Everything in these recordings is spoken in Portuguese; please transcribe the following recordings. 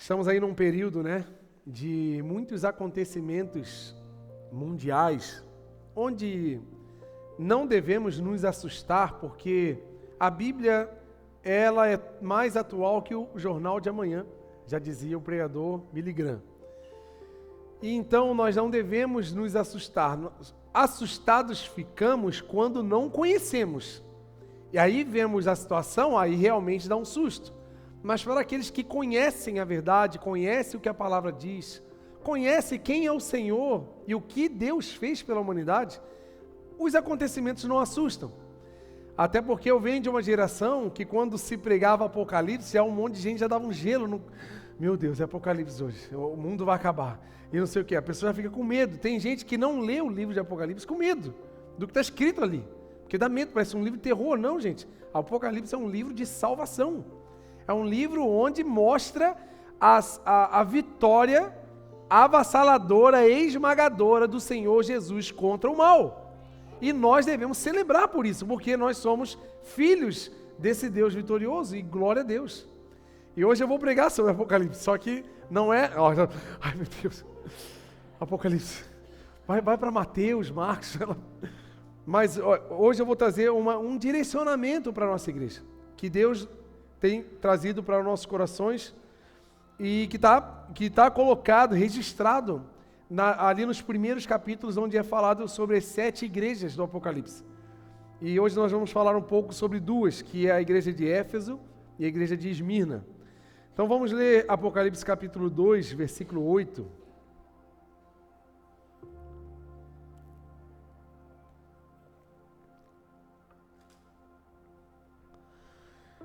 Estamos aí num período, de muitos acontecimentos mundiais, onde não devemos nos assustar, porque a Bíblia, ela é mais atual que o jornal de amanhã, já dizia o pregador Billy Graham. E então nós não devemos nos assustar. Assustados ficamos quando não conhecemos. E aí vemos a situação, aí realmente dá um susto. Mas para aqueles que conhecem a verdade, conhecem o que a palavra diz, conhecem quem é o Senhor e o que Deus fez pela humanidade, os acontecimentos não assustam. Até porque eu venho de uma geração que quando se pregava Apocalipse, um monte de gente já dava um gelo no... Meu Deus, é Apocalipse hoje, o mundo vai acabar. E não sei o que, a pessoa fica com medo. Tem gente que não lê o livro de Apocalipse com medo do que está escrito ali. Porque dá medo, parece um livro de terror. Não, gente. Apocalipse é um livro de salvação. É um livro onde mostra a vitória avassaladora, esmagadora do Senhor Jesus contra o mal. E nós devemos celebrar por isso, porque nós somos filhos desse Deus vitorioso e glória a Deus. E hoje eu vou pregar sobre Apocalipse, só que não é... Ai, meu Deus. Apocalipse. Vai para Mateus, Marcos. Mas hoje eu vou trazer um direcionamento para a nossa igreja, que Deus tem trazido para os nossos corações e que tá colocado, registrado ali nos primeiros capítulos, onde é falado sobre as 7 igrejas do Apocalipse. E hoje nós vamos falar um pouco sobre 2, que é a igreja de Éfeso e a igreja de Esmirna. Então vamos ler Apocalipse capítulo 2, versículo 8.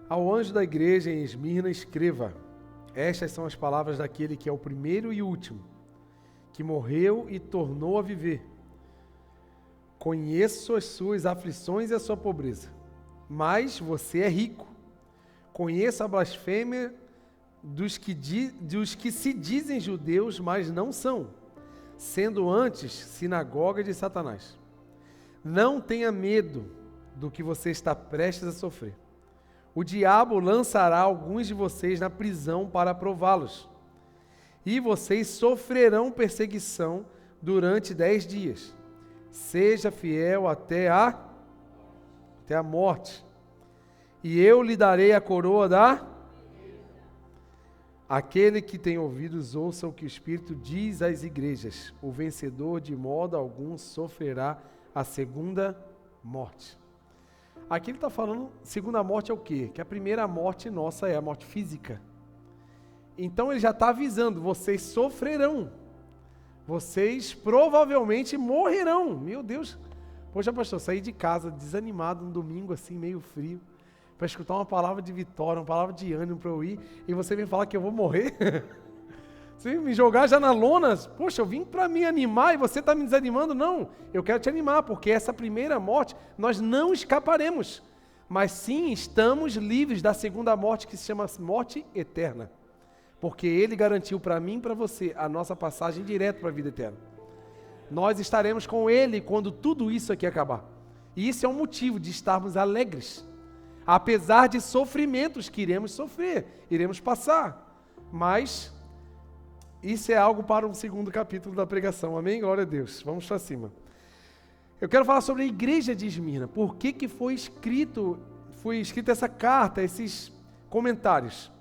Ao anjo da igreja em Esmirna escreva: estas são as palavras daquele que é o primeiro e último, que morreu e tornou a viver. Conheço as suas aflições e a sua pobreza, mas você é rico. Conheço a blasfêmia dos que se dizem judeus, mas não são, sendo antes sinagoga de Satanás. Não tenha medo do que você está prestes a sofrer. O diabo lançará alguns de vocês na prisão para prová-los, e vocês sofrerão perseguição durante 10 dias. Seja fiel até a morte, e eu lhe darei a coroa da... Aquele que tem ouvidos, ouça o que o Espírito diz às igrejas. O vencedor de modo algum sofrerá a segunda morte. Aqui ele está falando, segunda morte é o quê? Que a primeira morte nossa é a morte física. Então ele já está avisando, vocês sofrerão. Vocês provavelmente morrerão. Meu Deus. Poxa, pastor, saí de casa desanimado um domingo assim, meio frio, para escutar uma palavra de vitória, uma palavra de ânimo para eu ir, e você vem falar que eu vou morrer? Você vem me jogar já na lona? Poxa, eu vim para me animar e você está me desanimando? Não, eu quero te animar, porque essa primeira morte nós não escaparemos, mas sim estamos livres da segunda morte, que se chama morte eterna, porque Ele garantiu para mim e para você a nossa passagem direto para a vida eterna. Nós estaremos com Ele quando tudo isso aqui acabar, e isso é um motivo de estarmos alegres, apesar de sofrimentos que iremos sofrer, iremos passar, mas isso é algo para um segundo capítulo da pregação, amém? Glória a Deus, vamos para cima. Eu quero falar sobre a igreja de Esmirna, por que foi escrita essa carta, esses comentários.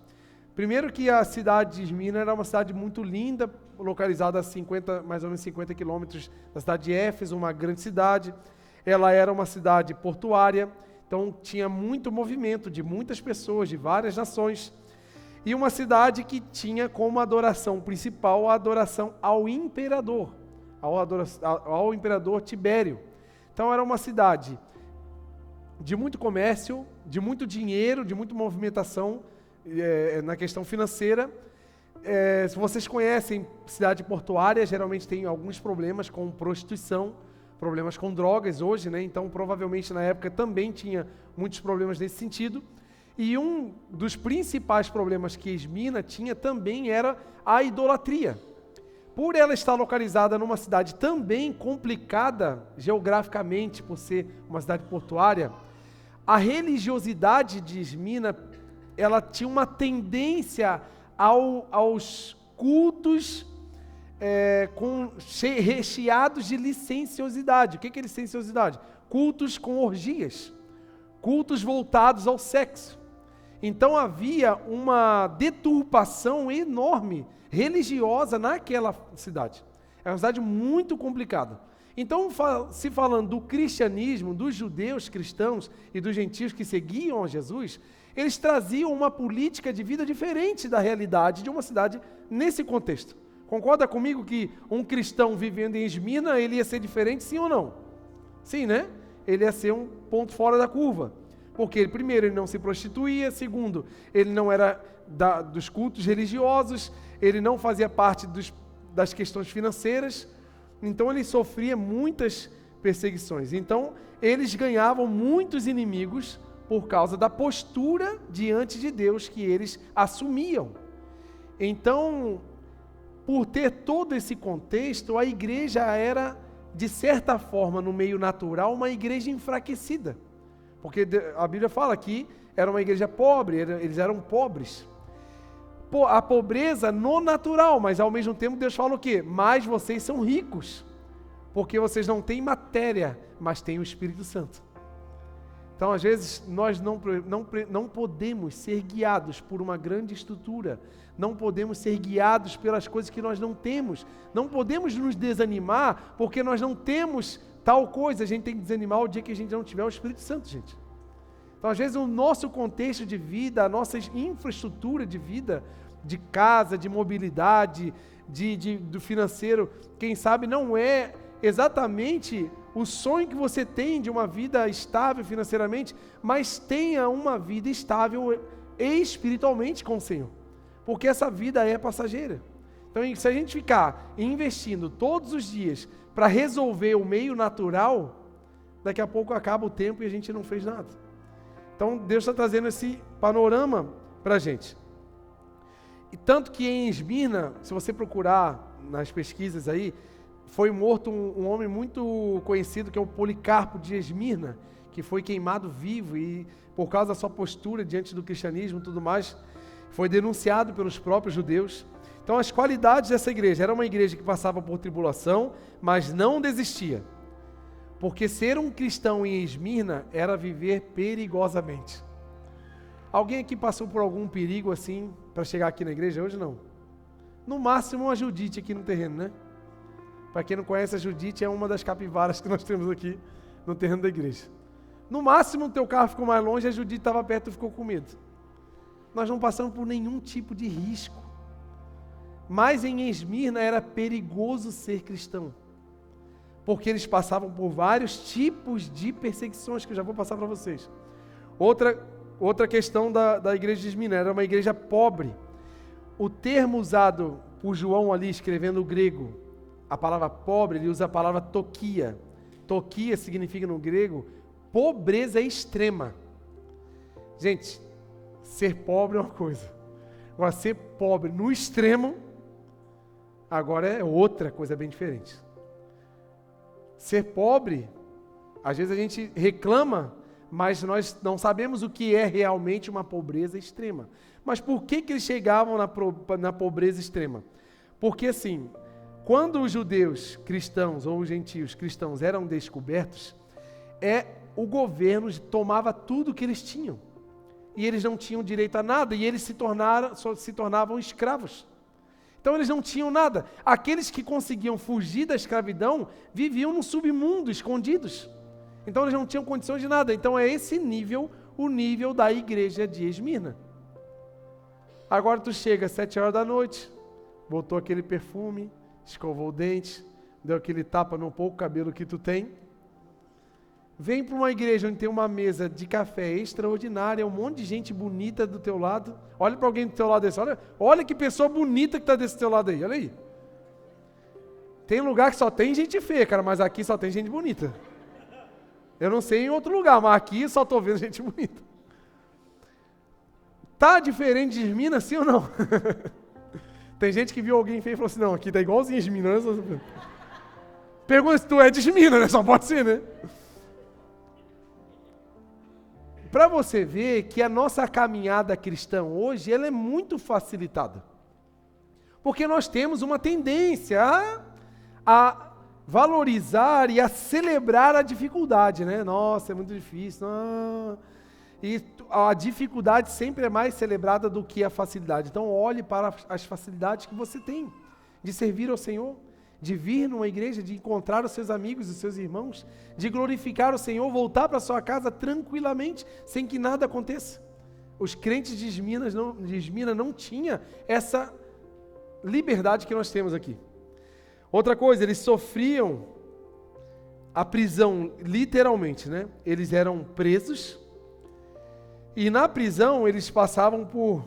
Primeiro que a cidade de Esmirna era uma cidade muito linda, localizada a mais ou menos 50 quilômetros da cidade de Éfeso, uma grande cidade. Ela era uma cidade portuária, então tinha muito movimento de muitas pessoas, de várias nações. E uma cidade que tinha como adoração principal a adoração ao imperador, ao imperador Tibério. Então era uma cidade de muito comércio, de muito dinheiro, de muita movimentação na questão financeira. Se vocês conhecem cidade portuária, geralmente tem alguns problemas com prostituição, problemas com drogas hoje, Então provavelmente na época também tinha muitos problemas nesse sentido. E um dos principais problemas que Esmirna tinha também era a idolatria. Por ela estar localizada numa cidade também complicada geograficamente, por ser uma cidade portuária, a religiosidade de Esmirna, ela tinha uma tendência aos cultos recheados de licenciosidade. O que é licenciosidade? Cultos com orgias, cultos voltados ao sexo. Então havia uma deturpação enorme religiosa naquela cidade. É uma cidade muito complicada. Então, se falando do cristianismo, dos judeus cristãos e dos gentios que seguiam a Jesus, eles traziam uma política de vida diferente da realidade de uma cidade nesse contexto. Concorda comigo que um cristão vivendo em Esmirna, ele ia ser diferente, sim ou não? Sim, né? Ele ia ser um ponto fora da curva. Porque, primeiro, ele não se prostituía. Segundo, ele não era dos cultos religiosos. Ele não fazia parte das questões financeiras. Então, ele sofria muitas perseguições. Então, eles ganhavam muitos inimigos por causa da postura diante de Deus que eles assumiam. Então, por ter todo esse contexto, a igreja era, de certa forma, no meio natural, uma igreja enfraquecida. Porque a Bíblia fala que era uma igreja pobre, eles eram pobres. A pobreza no natural, mas ao mesmo tempo Deus fala o quê? Mas vocês são ricos, porque vocês não têm matéria, mas têm o Espírito Santo. Então, às vezes, nós não podemos ser guiados por uma grande estrutura, não podemos ser guiados pelas coisas que nós não temos, não podemos nos desanimar porque nós não temos tal coisa. A gente tem que desanimar o dia que a gente não tiver o Espírito Santo, gente. Então, às vezes, o nosso contexto de vida, a nossa infraestrutura de vida, de casa, de mobilidade, do financeiro, quem sabe não é exatamente o sonho que você tem de uma vida estável financeiramente, mas tenha uma vida estável espiritualmente com o Senhor, porque essa vida é passageira. Então, se a gente ficar investindo todos os dias para resolver o meio natural, daqui a pouco acaba o tempo e a gente não fez nada. Então, Deus está trazendo esse panorama para a gente. E tanto que em Esmirna, se você procurar nas pesquisas aí, foi morto um homem muito conhecido, que é o Policarpo de Esmirna, que foi queimado vivo e, por causa da sua postura diante do cristianismo e tudo mais, foi denunciado pelos próprios judeus. Então, as qualidades dessa igreja: era uma igreja que passava por tribulação, mas não desistia. Porque ser um cristão em Esmirna era viver perigosamente. Alguém aqui passou por algum perigo assim, para chegar aqui na igreja hoje? Não. No máximo uma Judite aqui no terreno, né? Para quem não conhece, a Judite é uma das capivaras que nós temos aqui no terreno da igreja. No máximo o teu carro ficou mais longe, a Judite estava perto e ficou com medo. Nós não passamos por nenhum tipo de risco. Mas em Esmirna era perigoso ser cristão, porque eles passavam por vários tipos de perseguições, que eu já vou passar para vocês. Outra questão da igreja de Esmirna: era uma igreja pobre. O termo usado por João ali, escrevendo o grego, a palavra pobre, ele usa a palavra toquia. Toquia significa no grego pobreza extrema. Gente, ser pobre é uma coisa, agora ser pobre no extremo, agora é outra coisa bem diferente. Ser pobre, às vezes a gente reclama, mas nós não sabemos o que é realmente uma pobreza extrema. Mas por que eles chegavam na pobreza extrema? Porque assim, quando os judeus cristãos ou os gentios cristãos eram descobertos, o governo tomava tudo que eles tinham. E eles não tinham direito a nada, e eles se tornavam escravos. Então eles não tinham nada. Aqueles que conseguiam fugir da escravidão viviam no submundo, escondidos. Então eles não tinham condições de nada. Então é esse nível, o nível da igreja de Esmirna. Agora tu chega às 7 horas da noite, botou aquele perfume, escovou o dente, deu aquele tapa no pouco cabelo que tu tem. Vem para uma igreja onde tem uma mesa de café extraordinária, um monte de gente bonita do teu lado. Olha para alguém do teu lado desse, olha que pessoa bonita que está desse teu lado aí, olha aí. Tem lugar que só tem gente feia, cara, mas aqui só tem gente bonita. Eu não sei em outro lugar, mas aqui só estou vendo gente bonita. Tá diferente de Esmirna, sim ou não? Tem gente que viu alguém feio e falou assim: não, aqui tá igualzinho Esmirna. Pergunta se tu é de Esmirna, né? Só pode ser, né? Para você ver que a nossa caminhada cristã hoje, ela é muito facilitada. Porque nós temos uma tendência a valorizar e a celebrar a dificuldade, né? Nossa, é muito difícil. E a dificuldade sempre é mais celebrada do que a facilidade. Então olhe para as facilidades que você tem de servir ao Senhor, de vir numa igreja, de encontrar os seus amigos, os seus irmãos, de glorificar o Senhor, voltar para sua casa tranquilamente, sem que nada aconteça. Os crentes de Esmina não tinham essa liberdade que nós temos aqui. Outra coisa, eles sofriam a prisão, literalmente, né? Eles eram presos e na prisão eles passavam por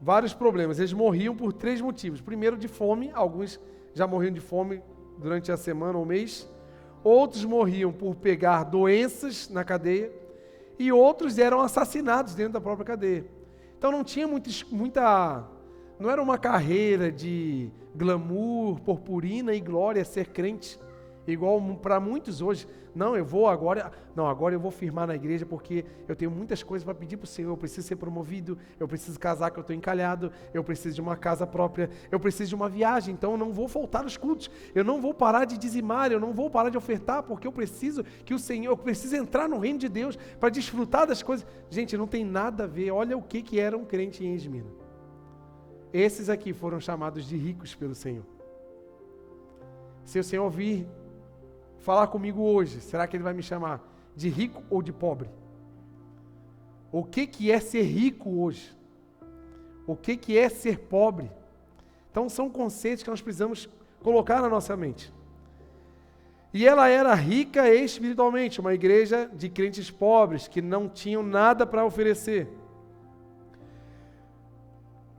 vários problemas. Eles morriam por 3 motivos. Primeiro, de fome. Alguns já morriam de fome durante a semana ou mês. Outros morriam por pegar doenças na cadeia. E outros eram assassinados dentro da própria cadeia. Então não tinha não era uma carreira de glamour, purpurina e glória ser crente, igual para muitos hoje. Não, agora eu vou firmar na igreja porque eu tenho muitas coisas para pedir para o Senhor. Eu preciso ser promovido, eu preciso casar que eu estou encalhado, eu preciso de uma casa própria, eu preciso de uma viagem, então eu não vou faltar os cultos, eu não vou parar de dizimar, eu não vou parar de ofertar, porque eu preciso que o Senhor, eu preciso entrar no reino de Deus para desfrutar das coisas. Gente, não tem nada a ver. Olha o que era um crente em Esmina. Esses aqui foram chamados de ricos pelo Senhor. Se o Senhor vir falar comigo hoje, será que Ele vai me chamar de rico ou de pobre? O que é ser rico hoje? O que é ser pobre? Então são conceitos que nós precisamos colocar na nossa mente. E ela era rica espiritualmente, uma igreja de crentes pobres que não tinham nada para oferecer.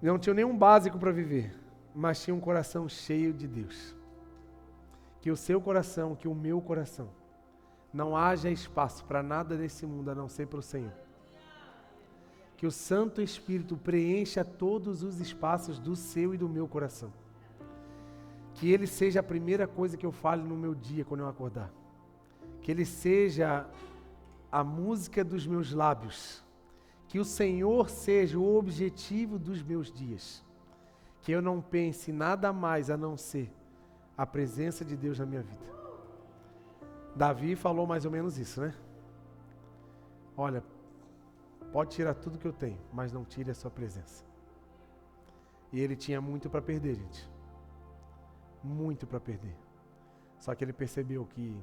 Não tinham nenhum básico para viver, mas tinham um coração cheio de Deus. Que o seu coração, que o meu coração, não haja espaço para nada nesse mundo a não ser para o Senhor. Que o Santo Espírito preencha todos os espaços do seu e do meu coração. Que Ele seja a primeira coisa que eu fale no meu dia quando eu acordar. Que Ele seja a música dos meus lábios. Que o Senhor seja o objetivo dos meus dias. Que eu não pense nada mais a não ser a presença de Deus na minha vida. Davi falou mais ou menos isso, né? Olha, pode tirar tudo que eu tenho, mas não tire a sua presença. E ele tinha muito para perder, gente. Muito para perder. Só que ele percebeu que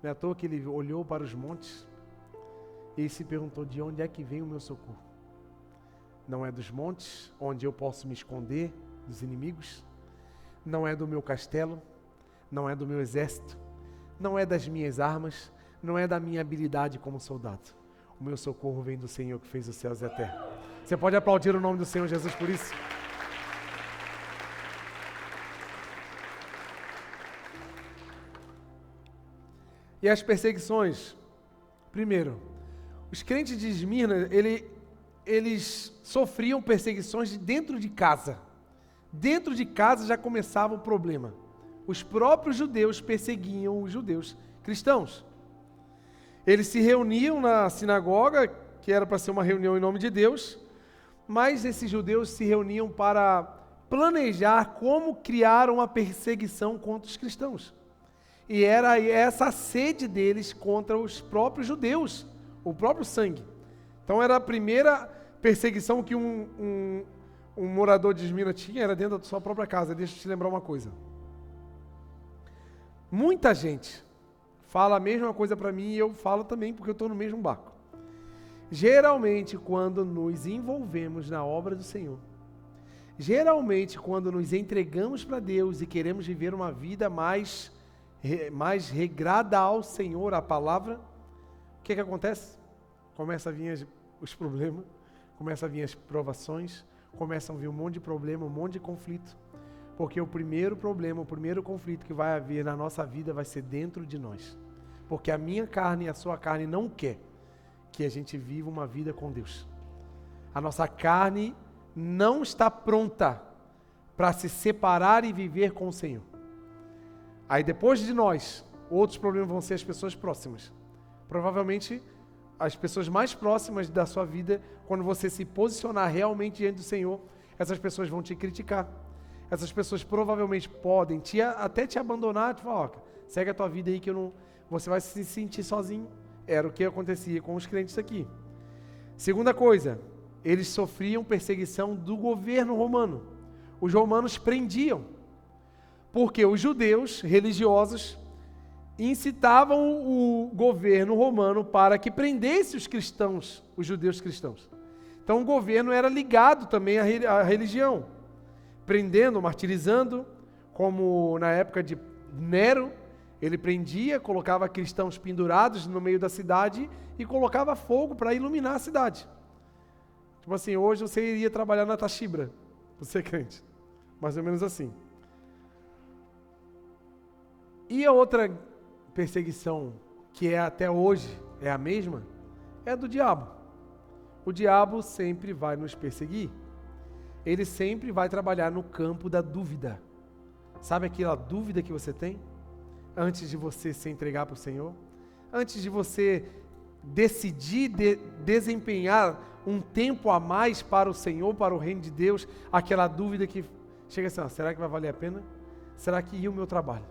não é à toa que ele olhou para os montes e se perguntou: de onde é que vem o meu socorro? Não é dos montes, onde eu posso me esconder dos inimigos, não é do meu castelo, não é do meu exército, não é das minhas armas, não é da minha habilidade como soldado. O meu socorro vem do Senhor que fez os céus e a terra. Você pode aplaudir o nome do Senhor Jesus por isso? E as perseguições? Primeiro, os crentes de Esmirna, eles sofriam perseguições de dentro de casa. Dentro de casa já começava o problema. Os próprios judeus perseguiam os judeus cristãos. Eles se reuniam na sinagoga, que era para ser uma reunião em nome de Deus, mas esses judeus se reuniam para planejar como criar uma perseguição contra os cristãos. E era essa a sede deles contra os próprios judeus, o próprio sangue. Então era a primeira perseguição que um morador de Esmirna tinha, era dentro da sua própria casa. Deixa eu te lembrar uma coisa. Muita gente fala a mesma coisa para mim e eu falo também porque eu estou no mesmo barco. Geralmente, quando nos envolvemos na obra do Senhor, geralmente, quando nos entregamos para Deus e queremos viver uma vida mais regrada ao Senhor, à palavra, o que acontece? Começa a vir os problemas, começa a vir as provações, começam a vir um monte de problema, um monte de conflito. Porque o primeiro problema, o primeiro conflito que vai haver na nossa vida vai ser dentro de nós. Porque a minha carne e a sua carne não quer que a gente viva uma vida com Deus. A nossa carne não está pronta para se separar e viver com o Senhor. Aí depois de nós, outros problemas vão ser as pessoas próximas. Provavelmente as pessoas mais próximas da sua vida, quando você se posicionar realmente diante do Senhor, essas pessoas vão te criticar. essas pessoas provavelmente podem até te abandonar, te falar, ó, segue a tua vida aí que você vai se sentir sozinho. Era o que acontecia com os crentes aqui. Segunda coisa, eles sofriam perseguição do governo romano. Os romanos prendiam, porque os judeus religiosos incitavam o governo romano para que prendesse os cristãos, os judeus cristãos. Então o governo era ligado também à religião, prendendo, martirizando, como na época de Nero, ele prendia, colocava cristãos pendurados no meio da cidade e colocava fogo para iluminar a cidade. Tipo assim, hoje você iria trabalhar na Tachibra, você é crente, mais ou menos assim. E a outra perseguição, que é até hoje, é a mesma, é do diabo. O diabo sempre vai nos perseguir. Ele sempre vai trabalhar no campo da dúvida. Sabe aquela dúvida que você tem? Antes de você se entregar para o Senhor? Antes de você decidir desempenhar um tempo a mais para o Senhor, para o reino de Deus, aquela dúvida que chega assim, será que vai valer a pena? Será que e o meu trabalho?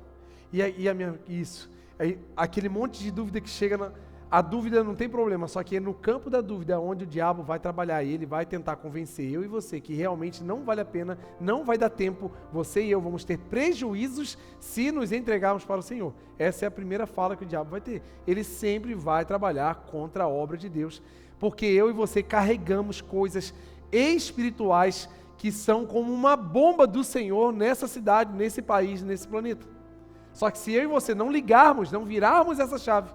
E a minha, isso. Aí, aquele monte de dúvida que chega, a dúvida não tem problema, só que é no campo da dúvida onde o diabo vai trabalhar, e ele vai tentar convencer eu e você que realmente não vale a pena, não vai dar tempo, você e eu vamos ter prejuízos se nos entregarmos para o Senhor. Essa é a primeira fala que o diabo vai ter. Ele sempre vai trabalhar contra a obra de Deus, porque eu e você carregamos coisas espirituais que são como uma bomba do Senhor nessa cidade, nesse país, nesse planeta. Só que se eu e você não ligarmos, não virarmos essa chave,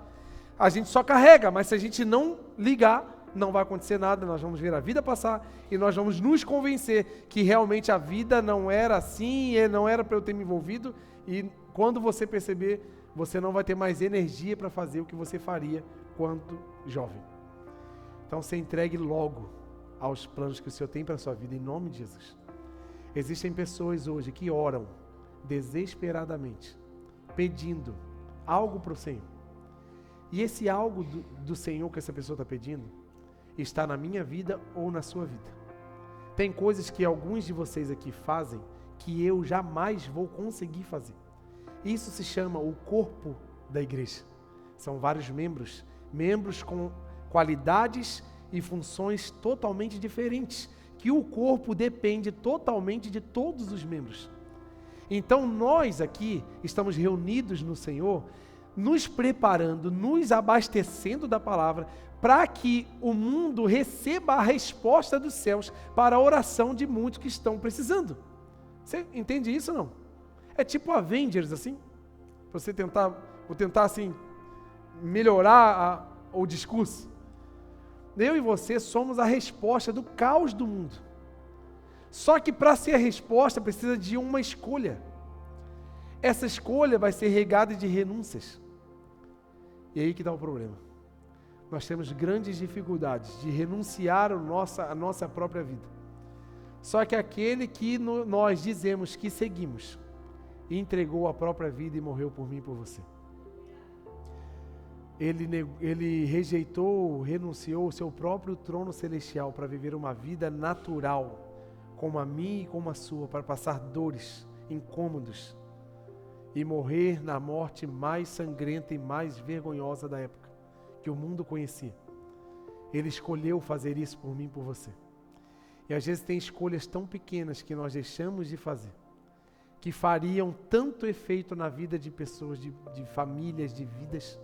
a gente só carrega, mas se a gente não ligar, não vai acontecer nada, nós vamos ver a vida passar e nós vamos nos convencer que realmente a vida não era assim, não era para eu ter me envolvido, e quando você perceber, você não vai ter mais energia para fazer o que você faria quando jovem. Então se entregue logo aos planos que o Senhor tem para a sua vida, em nome de Jesus. Existem pessoas hoje que oram desesperadamente, pedindo algo para o Senhor. E esse algo do Senhor que essa pessoa está pedindo, está na minha vida ou na sua vida. Tem coisas que alguns de vocês aqui fazem, que eu jamais vou conseguir fazer. Isso se chama o corpo da igreja. São vários membros com qualidades e funções totalmente diferentes, que o corpo depende totalmente de todos os membros. Então nós aqui estamos reunidos no Senhor, nos preparando, nos abastecendo da palavra, para que o mundo receba a resposta dos céus para a oração de muitos que estão precisando. Você entende isso ou não? É tipo Avengers, assim? Vou tentar assim, melhorar o discurso. Eu e você somos a resposta do caos do mundo. Só que para ser a resposta precisa de uma escolha. Essa escolha vai ser regada de renúncias. E aí que está o problema. Nós temos grandes dificuldades de renunciar a nossa própria vida. Só que aquele que nós dizemos que seguimos, entregou a própria vida e morreu por mim e por você. Ele rejeitou, renunciou o seu próprio trono celestial para viver uma vida natural, como a minha e como a sua, para passar dores, incômodos, e morrer na morte mais sangrenta e mais vergonhosa da época, que o mundo conhecia. Ele escolheu fazer isso por mim e por você. E às vezes tem escolhas tão pequenas que nós deixamos de fazer, que fariam tanto efeito na vida de pessoas, de famílias, de vidas.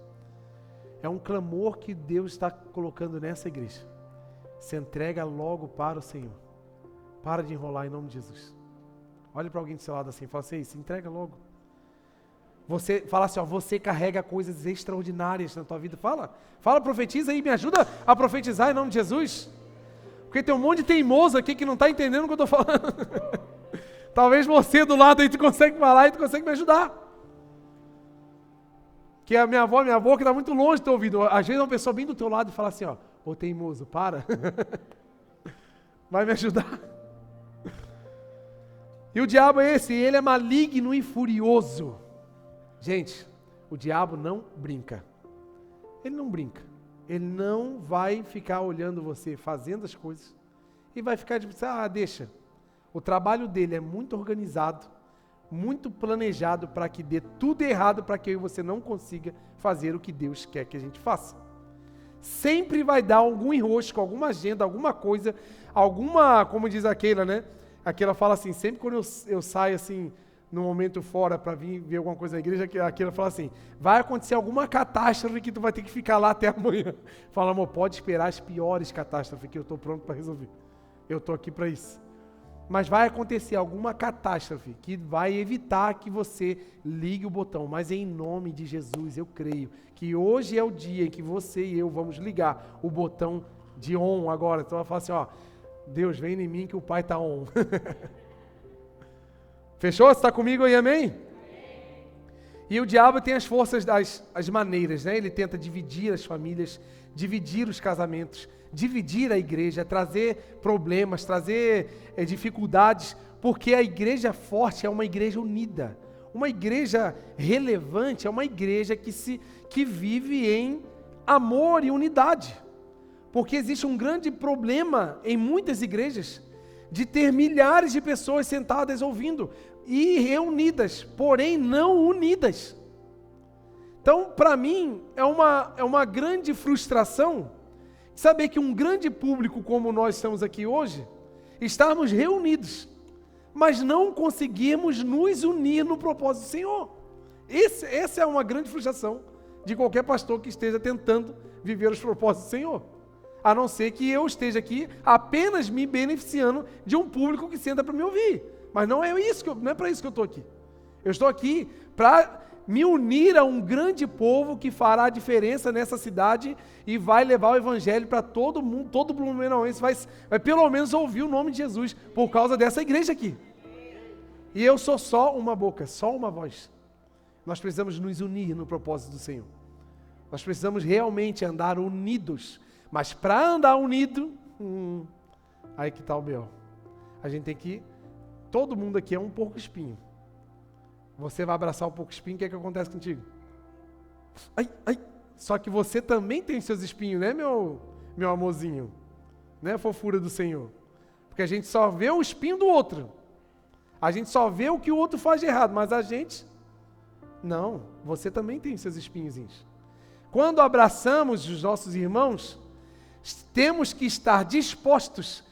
É um clamor que Deus está colocando nessa igreja. Se entrega logo para o Senhor. Para de enrolar em nome de Jesus. Olhe para alguém do seu lado assim, fala assim, se entrega logo. Você fala assim, você carrega coisas extraordinárias na tua vida. Fala, profetiza aí, me ajuda a profetizar em nome de Jesus. Porque tem um monte de teimoso aqui que não está entendendo o que eu estou falando. Talvez você do lado aí tu consegue falar e tu consegue me ajudar. Que a minha avó que está muito longe do teu ouvido. Às vezes uma pessoa bem do teu lado e fala assim, ô teimoso, para. Vai me ajudar. E o diabo é esse, ele é maligno e furioso. Gente, o diabo não brinca. Ele não brinca. Ele não vai ficar olhando você fazendo as coisas e vai ficar tipo, deixa. O trabalho dele é muito organizado, muito planejado para que dê tudo errado, para que eu e você não consiga fazer o que Deus quer que a gente faça. Sempre vai dar algum enrosco, alguma agenda, alguma coisa, como diz aquela, né? Aquela fala assim, sempre quando eu saio assim, no momento fora para vir ver alguma coisa na igreja, aquela fala assim, vai acontecer alguma catástrofe que tu vai ter que ficar lá até amanhã. Fala, amor, pode esperar as piores catástrofes que eu estou pronto para resolver. Eu estou aqui para isso. Mas vai acontecer alguma catástrofe que vai evitar que você ligue o botão. Mas em nome de Jesus, eu creio que hoje é o dia em que você e eu vamos ligar o botão de on agora. Então vai falar assim, ó, Deus, vem em mim que o Pai está on. Fechou? Você está comigo aí, amém? E o diabo tem as forças, as maneiras, né? Ele tenta dividir as famílias, dividir os casamentos, dividir a igreja, trazer problemas, trazer dificuldades, porque a igreja forte é uma igreja unida. Uma igreja relevante é uma igreja que vive em amor e unidade. Porque existe um grande problema em muitas igrejas de ter milhares de pessoas sentadas ouvindo e reunidas, porém não unidas. Então, para mim, é uma grande frustração saber que um grande público como nós estamos aqui hoje, estarmos reunidos, mas não conseguirmos nos unir no propósito do Senhor. Essa é uma grande frustração de qualquer pastor que esteja tentando viver os propósitos do Senhor. A não ser que eu esteja aqui apenas me beneficiando de um público que senta para me ouvir. Mas não é para isso que eu estou aqui. Eu estou aqui para me unir a um grande povo que fará a diferença nessa cidade e vai levar o evangelho para todo mundo, todo blumenauense vai pelo menos ouvir o nome de Jesus por causa dessa igreja aqui. E eu sou só uma boca, só uma voz. Nós precisamos nos unir no propósito do Senhor. Nós precisamos realmente andar unidos. Mas para andar unido, aí que está o B.O. A gente tem que, todo mundo aqui é um porco espinho. Você vai abraçar o porco espinho, o que é que acontece contigo? Ai. Só que você também tem seus espinhos, né, meu amorzinho? Né, fofura do Senhor? Porque a gente só vê o espinho do outro. A gente só vê o que o outro faz de errado, mas a gente... Não, você também tem seus espinhozinhos. Quando abraçamos os nossos irmãos, temos que estar dispostos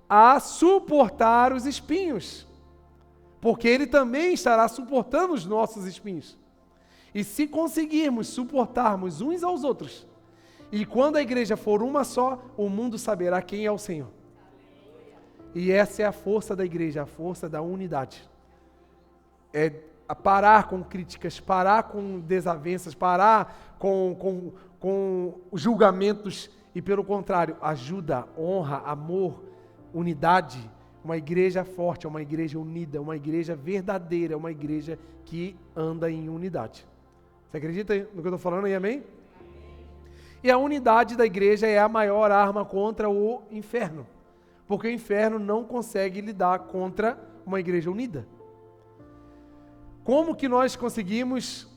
a suportar os espinhos, porque Ele também estará suportando os nossos espinhos. E se conseguirmos suportarmos uns aos outros, e quando a igreja for uma só, o mundo saberá quem é o Senhor. E essa é a força da igreja, a força da unidade. É parar com críticas, parar com desavenças, parar com julgamentos, e pelo contrário, ajuda, honra, amor, unidade. Uma igreja forte, é uma igreja unida, uma igreja verdadeira, uma igreja que anda em unidade. Você acredita no que eu estou falando aí, amém? E a unidade da igreja é a maior arma contra o inferno, porque o inferno não consegue lidar contra uma igreja unida. Como que nós conseguimos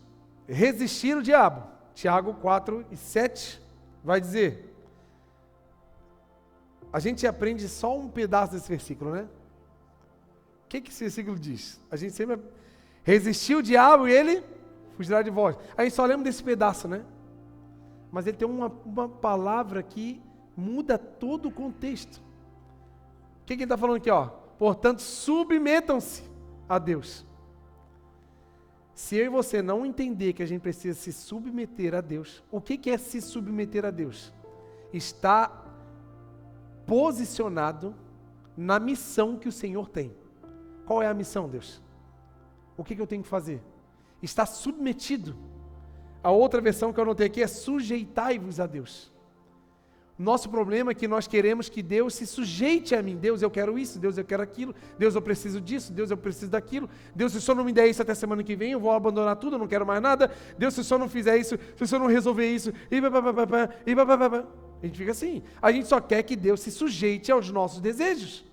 resistir o diabo? Tiago 4:7 vai dizer... A gente aprende só um pedaço desse versículo, né? O que esse versículo diz? A gente sempre resistiu o diabo e ele fugirá de vós. A gente só lembra desse pedaço, né? Mas ele tem uma palavra que muda todo o contexto. O que ele está falando aqui, ó? Portanto, submetam-se a Deus. Se eu e você não entender que a gente precisa se submeter a Deus, o que é se submeter a Deus? Está posicionado na missão que o Senhor tem. Qual é a missão, Deus? O que eu tenho que fazer? Está submetido. A outra versão que eu anotei aqui é sujeitai-vos a Deus. Nosso problema é que nós queremos que Deus se sujeite a mim. Deus, eu quero isso. Deus, eu quero aquilo. Deus, eu preciso disso. Deus, eu preciso daquilo. Deus, se o Senhor não me der isso até semana que vem, eu vou abandonar tudo, eu não quero mais nada. Deus, se o Senhor não fizer isso, se o Senhor não resolver isso, a gente fica assim. A gente só quer que Deus se sujeite aos nossos desejos.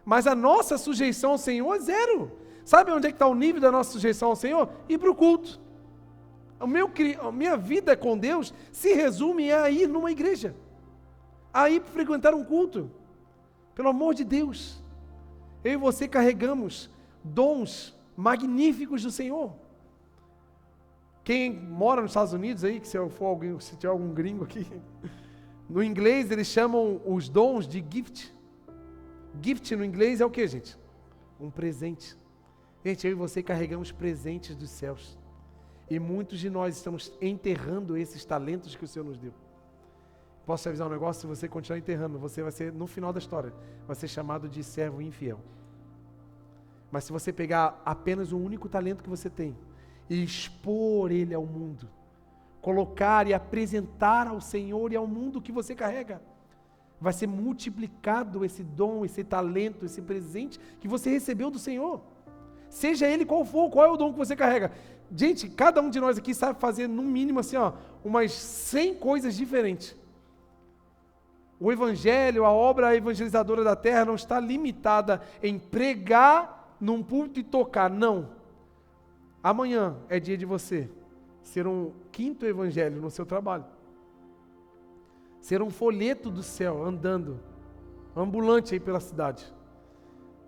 Mas a nossa sujeição ao Senhor é zero. Sabe onde é que está o nível da nossa sujeição ao Senhor? Ir para o culto. A minha vida com Deus se resume a ir numa igreja. A ir frequentar um culto. Pelo amor de Deus. Eu e você carregamos dons magníficos do Senhor. Quem mora nos Estados Unidos aí, que se tiver algum gringo aqui, no inglês eles chamam os dons de gift. Gift no inglês é o que, gente? Um presente. Gente, eu e você carregamos presentes dos céus. E muitos de nós estamos enterrando esses talentos que o Senhor nos deu. Posso te avisar um negócio? Se você continuar enterrando, você vai ser, no final da história, vai ser chamado de servo infiel. Mas se você pegar apenas o único talento que você tem e expor ele ao mundo, colocar e apresentar ao Senhor e ao mundo que você carrega, vai ser multiplicado esse dom, esse talento, esse presente que você recebeu do Senhor. Seja ele qual for, qual é o dom que você carrega. Gente, cada um de nós aqui sabe fazer no mínimo assim, umas 100 coisas diferentes. O Evangelho, a obra evangelizadora da terra não está limitada em pregar num púlpito e tocar, não. Amanhã é dia de você ser um quinto evangelho no seu trabalho. Ser um folheto do céu andando, ambulante aí pela cidade.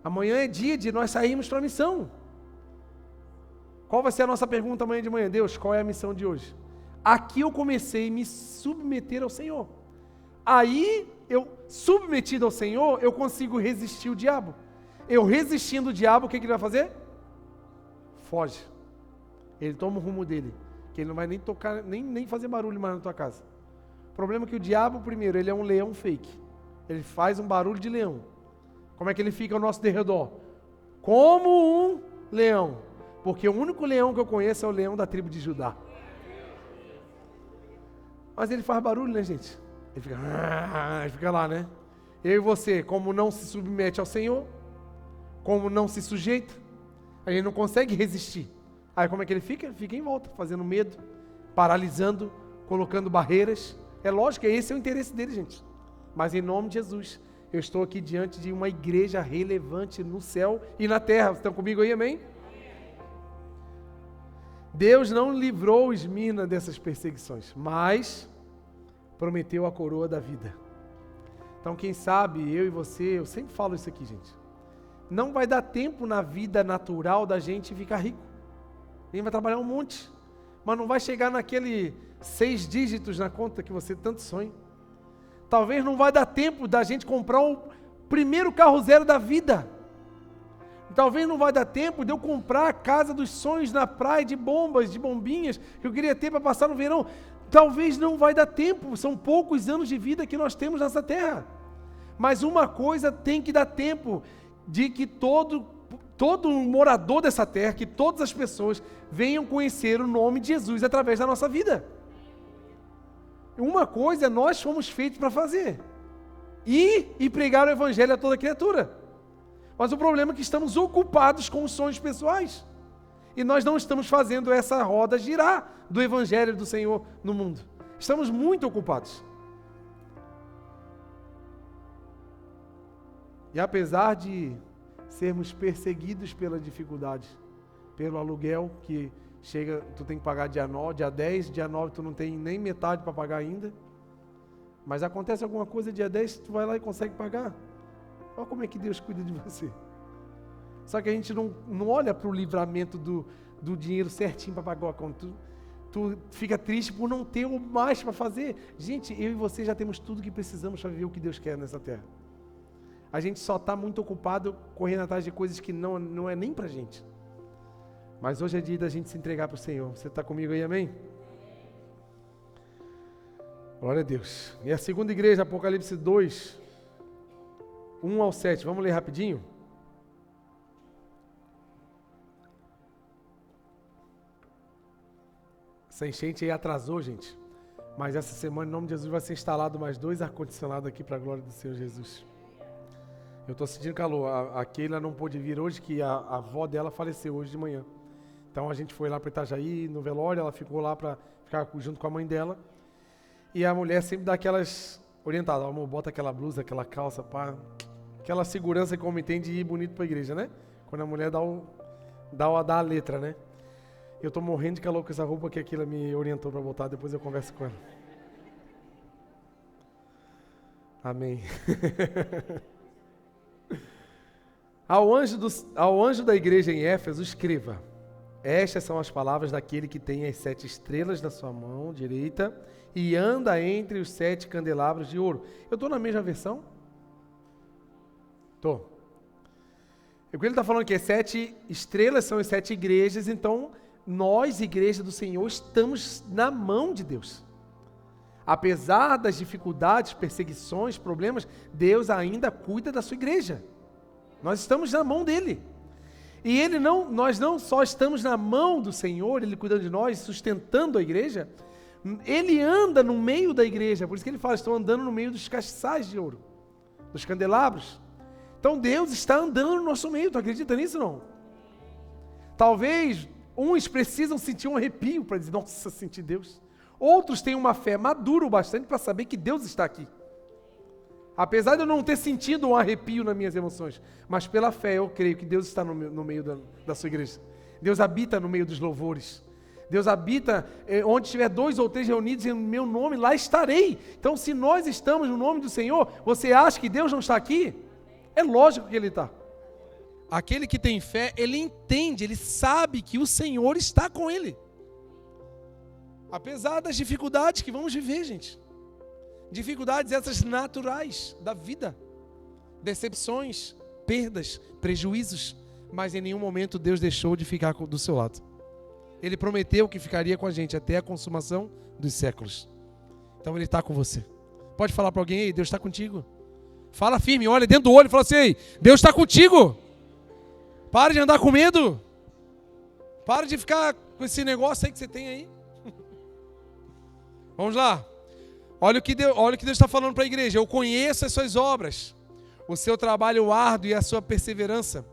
Amanhã é dia de nós sairmos para a missão. Qual vai ser a nossa pergunta amanhã de manhã? Deus, qual é a missão de hoje? Aqui eu comecei a me submeter ao Senhor. Aí, eu submetido ao Senhor, eu consigo resistir o diabo. Eu resistindo o diabo, o que ele vai fazer? Foge. Ele toma o rumo dele, que ele não vai nem tocar, nem fazer barulho mais na tua casa. O problema é que o diabo, primeiro, ele é um leão fake. Ele faz um barulho de leão. Como é que ele fica ao nosso derredor? Como um leão. Porque o único leão que eu conheço é o leão da tribo de Judá. Mas ele faz barulho, né, gente? Ele fica lá, né? Eu e você, como não se submete ao Senhor, como não se sujeita, a gente não consegue resistir. Aí como é que ele fica? Ele fica em volta, fazendo medo, paralisando, colocando barreiras. É lógico, esse é o interesse dele, gente. Mas em nome de Jesus, eu estou aqui diante de uma igreja relevante no céu e na terra. Vocês estão comigo aí, amém? Deus não livrou Esmirna dessas perseguições, mas prometeu a coroa da vida. Então quem sabe, eu e você, eu sempre falo isso aqui, gente. Não vai dar tempo na vida natural da gente ficar rico. A gente vai trabalhar um monte, mas não vai chegar naquele 6 dígitos na conta que você tanto sonha. Talvez não vai dar tempo da gente comprar o primeiro carro zero da vida. Talvez não vai dar tempo de eu comprar a casa dos sonhos na praia de bombas, de bombinhas, que eu queria ter para passar no verão. Talvez não vai dar tempo, são poucos anos de vida que nós temos nessa terra. Mas uma coisa tem que dar tempo, de que todo morador dessa terra, que todas as pessoas venham conhecer o nome de Jesus através da nossa vida. Uma coisa nós fomos feitos para fazer, e pregar o evangelho a toda criatura. Mas o problema é que estamos ocupados com os sonhos pessoais. E nós não estamos fazendo essa roda girar do evangelho do Senhor no mundo. Estamos muito ocupados. E apesar de sermos perseguidos pela dificuldade, pelo aluguel que chega, tu tem que pagar dia 9, dia 10, dia 9 tu não tem nem metade para pagar ainda. Mas acontece alguma coisa dia 10, tu vai lá e consegue pagar. Olha como é que Deus cuida de você. Só que a gente não olha para o livramento do dinheiro certinho para pagar a conta. Tu fica triste por não ter o mais para fazer. Gente, eu e você já temos tudo que precisamos para viver o que Deus quer nessa terra. A gente só está muito ocupado correndo atrás de coisas que não é nem para a gente. Mas hoje é dia da gente se entregar para o Senhor. Você está comigo aí, amém? Glória a Deus. E a segunda igreja, Apocalipse 2, 1 ao 7. Vamos ler rapidinho? Essa enchente aí atrasou, gente. Mas essa semana, em nome de Jesus, vai ser instalado mais 2 ar-condicionados aqui para a glória do Senhor Jesus. Eu estou sentindo calor. A Keila não pôde vir hoje, que a avó dela faleceu hoje de manhã. Então a gente foi lá para Itajaí, no velório, ela ficou lá para ficar junto com a mãe dela. E a mulher sempre dá aquelas orientadas. Amor, bota aquela blusa, aquela calça, pá. Aquela segurança que o homem tem de ir bonito para a igreja, né? Quando a mulher dá a letra, né? Eu estou morrendo de calor com essa roupa que aquilo me orientou para botar, depois eu converso com ela. Amém. Ao anjo da igreja em Éfeso, escreva: estas são as palavras daquele que tem as 7 estrelas na sua mão direita e anda entre os 7 candelabros de ouro. Eu estou na mesma versão? Estou. O que ele está falando aqui é 7 estrelas, são as 7 igrejas, então nós, igreja do Senhor, estamos na mão de Deus. Apesar das dificuldades, perseguições, problemas, Deus ainda cuida da sua igreja. Nós estamos na mão dele. E nós não só estamos na mão do Senhor, ele cuidando de nós, sustentando a igreja, ele anda no meio da igreja. Por isso que ele fala: estou andando no meio dos castiçais de ouro, dos candelabros. Então Deus está andando no nosso meio. Tu acredita nisso ou não? Talvez uns precisam sentir um arrepio para dizer: nossa, senti Deus. Outros têm uma fé madura o bastante para saber que Deus está aqui. Apesar de eu não ter sentido um arrepio nas minhas emoções, mas pela fé eu creio que Deus está no meio da sua igreja. Deus habita no meio dos louvores. Deus habita onde estiver 2 ou 3 reunidos em meu nome, lá estarei. Então, se nós estamos no nome do Senhor, você acha que Deus não está aqui? É lógico que Ele está. Aquele que tem fé, ele entende, ele sabe que o Senhor está com ele. Apesar das dificuldades que vamos viver, gente. Dificuldades essas naturais da vida. Decepções, perdas, prejuízos. Mas em nenhum momento Deus deixou de ficar do seu lado. Ele prometeu que ficaria com a gente até a consumação dos séculos. Então Ele está com você. Pode falar para alguém: ei, Deus está contigo. Fala firme, olha dentro do olho e fala assim: ei, Deus está contigo. Para de andar com medo. Para de ficar com esse negócio aí que você tem aí. Vamos lá. Olha o que Deus está falando para a igreja. Eu conheço as suas obras, o seu trabalho árduo e a sua perseverança.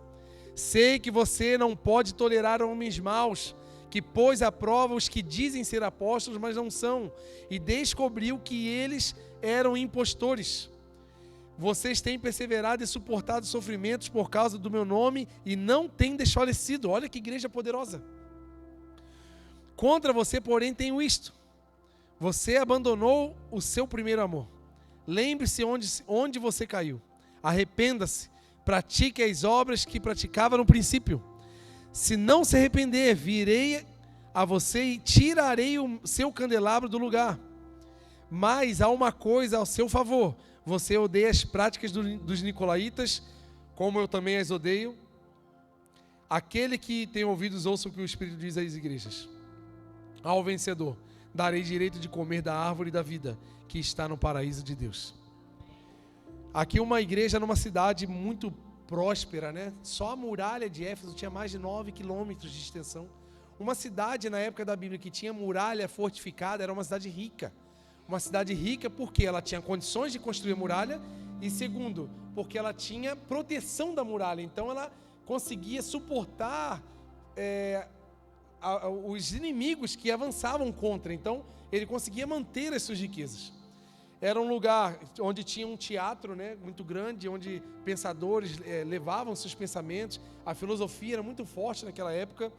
Sei que você não pode tolerar homens maus, que pôs à prova os que dizem ser apóstolos, mas não são, e descobriu que eles eram impostores. Vocês têm perseverado e suportado sofrimentos por causa do meu nome e não têm desfalecido. Olha que igreja poderosa. Contra você, porém, tenho isto: você abandonou o seu primeiro amor. Lembre-se onde você caiu. Arrependa-se. Pratique as obras que praticava no princípio. Se não se arrepender, virei a você e tirarei o seu candelabro do lugar. Mas há uma coisa ao seu favor: você odeia as práticas dos nicolaítas, como eu também as odeio. Aquele que tem ouvidos, ouça o que o Espírito diz às igrejas. Ao vencedor darei direito de comer da árvore da vida, que está no paraíso de Deus. Aqui uma igreja numa cidade muito próspera, né? Só a muralha de Éfeso tinha mais de 9 quilômetros de extensão. Uma cidade na época da Bíblia que tinha muralha fortificada era uma cidade rica. Uma cidade rica porque ela tinha condições de construir a muralha e, segundo, porque ela tinha proteção da muralha. Então ela conseguia suportar os inimigos que avançavam contra. Então ele conseguia manter as suas riquezas. Era um lugar onde tinha um teatro, né, muito grande, onde pensadores levavam seus pensamentos. A filosofia era muito forte naquela época.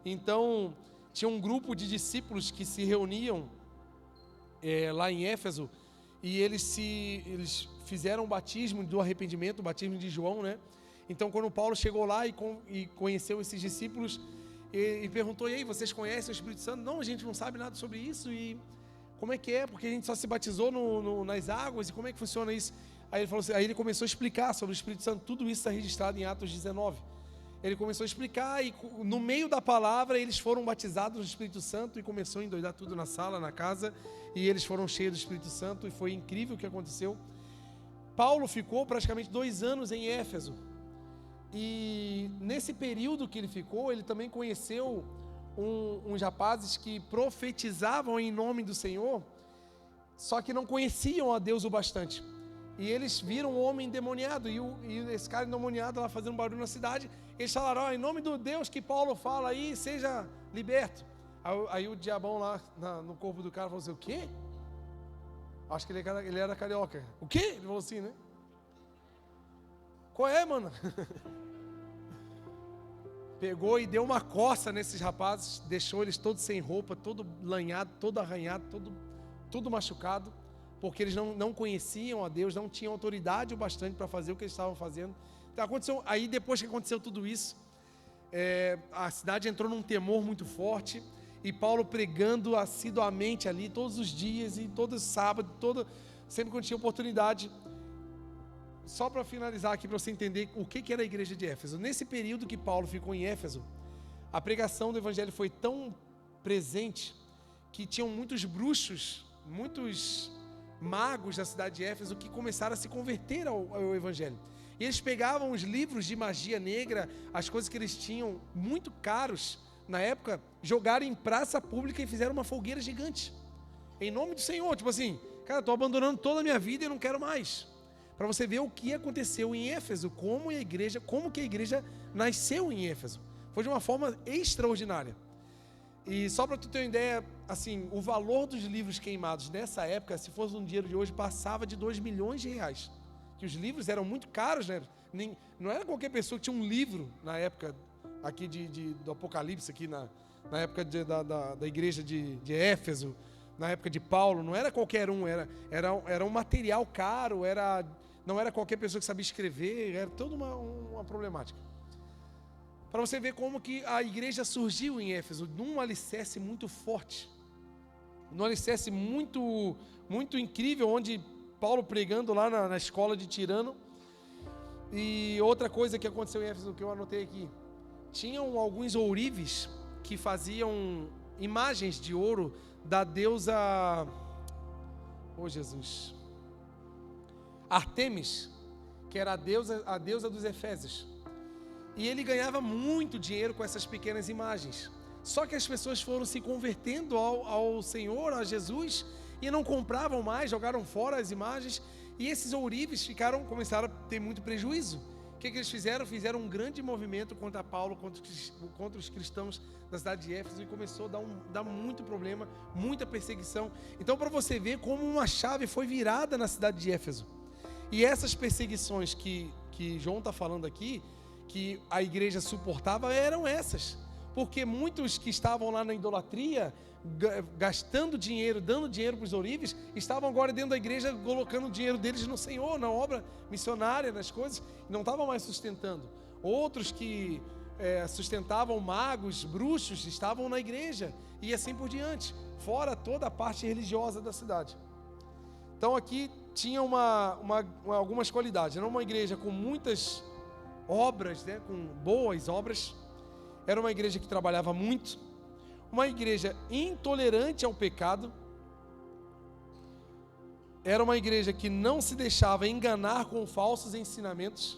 Então tinha um grupo de discípulos que se reuniam lá em Éfeso, e eles fizeram o batismo do arrependimento, o batismo de João, né? Então quando Paulo chegou lá e conheceu esses discípulos, e perguntou: e aí, vocês conhecem o Espírito Santo? Não, a gente não sabe nada sobre isso. E como é que é? Porque a gente só se batizou nas águas, e como é que funciona isso? Aí ele falou assim, aí ele começou a explicar sobre o Espírito Santo. Tudo isso está registrado em Atos 19. Ele começou a explicar, e no meio da palavra eles foram batizados no Espírito Santo, e começou a endoidar tudo na sala, na casa, e eles foram cheios do Espírito Santo, e foi incrível o que aconteceu. Paulo ficou praticamente 2 anos em Éfeso, e nesse período que ele ficou, ele também conheceu uns rapazes que profetizavam em nome do Senhor, só que não conheciam a Deus o bastante. E eles viram um homem endemoniado, e esse cara endemoniado lá fazendo barulho na cidade. Eles falaram: em nome do Deus que Paulo fala aí, seja liberto. Aí o diabão lá no corpo do cara falou assim: o quê? Acho que ele era carioca. O quê? Ele falou assim, né? Qual é, mano? Pegou e deu uma coça nesses rapazes, deixou eles todos sem roupa, todo lanhado, todo arranhado, tudo machucado, porque eles não conheciam a Deus, não tinham autoridade o bastante para fazer o que eles estavam fazendo. Aí depois que aconteceu tudo isso, a cidade entrou num temor muito forte, e Paulo pregando assiduamente ali, todos os dias, e todo sábado, sempre quando tinha oportunidade. Só para finalizar aqui, para você entender o que era a igreja de Éfeso. Nesse período que Paulo ficou em Éfeso, a pregação do evangelho foi tão presente, que tinham muitos bruxos, muitos magos da cidade de Éfeso, que começaram a se converter ao evangelho. E eles pegavam os livros de magia negra, as coisas que eles tinham muito caros na época, jogaram em praça pública e fizeram uma fogueira gigante, em nome do Senhor. Tipo assim, cara, estou abandonando toda a minha vida e não quero mais. Para você ver o que aconteceu em Éfeso, como que a igreja nasceu em Éfeso. Foi de uma forma extraordinária. E só para tu ter uma ideia, assim, o valor dos livros queimados nessa época, se fosse no dinheiro de hoje, passava de 2 milhões de reais. Que os livros eram muito caros, né? Não era qualquer pessoa que tinha um livro na época aqui do Apocalipse, aqui na época da igreja de Éfeso, na época de Paulo. Não era qualquer um, era um material caro, não era qualquer pessoa que sabia escrever, era toda uma problemática. Para você ver como que a igreja surgiu em Éfeso, num alicerce muito forte, num alicerce muito, muito incrível, onde Paulo pregando lá na escola de Tirano. E outra coisa que aconteceu em Éfeso, que eu anotei aqui, tinham alguns ourives que faziam imagens de ouro da deusa, Jesus, Ártemis, que era a deusa dos Efésios. E ele ganhava muito dinheiro com essas pequenas imagens. Só que as pessoas foram se convertendo ao Senhor, a Jesus, e não compravam mais, jogaram fora as imagens. E esses ourives começaram a ter muito prejuízo. O que eles fizeram? Fizeram um grande movimento contra Paulo, contra os cristãos da cidade de Éfeso, e começou a dar muito problema, muita perseguição. Então, para você ver como uma chave foi virada na cidade de Éfeso. E essas perseguições que João está falando aqui, que a igreja suportava, eram essas. Porque muitos que estavam lá na idolatria, gastando dinheiro, dando dinheiro para os ourives, estavam agora dentro da igreja colocando o dinheiro deles no Senhor, na obra missionária, nas coisas, e não estavam mais sustentando. Outros que sustentavam magos, bruxos, estavam na igreja, e assim por diante, fora toda a parte religiosa da cidade. Então aqui tinha algumas qualidades. Era uma igreja com muitas obras, né, com boas obras. Era uma igreja que trabalhava muito, uma igreja intolerante ao pecado, era uma igreja que não se deixava enganar com falsos ensinamentos,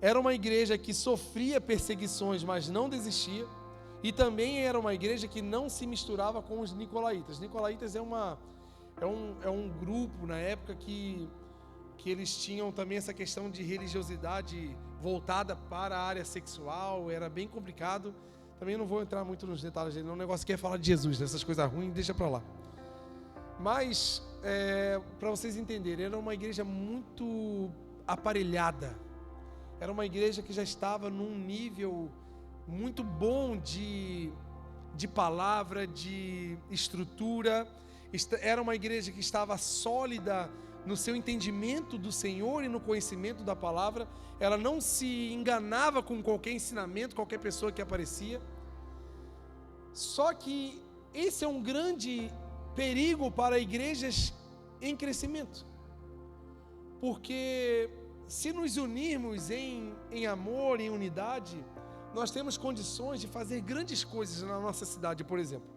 era uma igreja que sofria perseguições, mas não desistia, e também era uma igreja que não se misturava com os nicolaítas. Nicolaítas é um grupo na época que eles tinham também essa questão de religiosidade voltada para a área sexual, era bem complicado. Também não vou entrar muito nos detalhes dele, é um negócio que é falar de Jesus, dessas coisas ruins, deixa para lá. Mas, para vocês entenderem, era uma igreja muito aparelhada, era uma igreja que já estava num nível muito bom de palavra, de estrutura, era uma igreja que estava sólida no seu entendimento do Senhor e no conhecimento da palavra. Ela não se enganava com qualquer ensinamento, qualquer pessoa que aparecia. Só que esse é um grande perigo para igrejas em crescimento, porque se nos unirmos em amor, em unidade, nós temos condições de fazer grandes coisas na nossa cidade, por exemplo.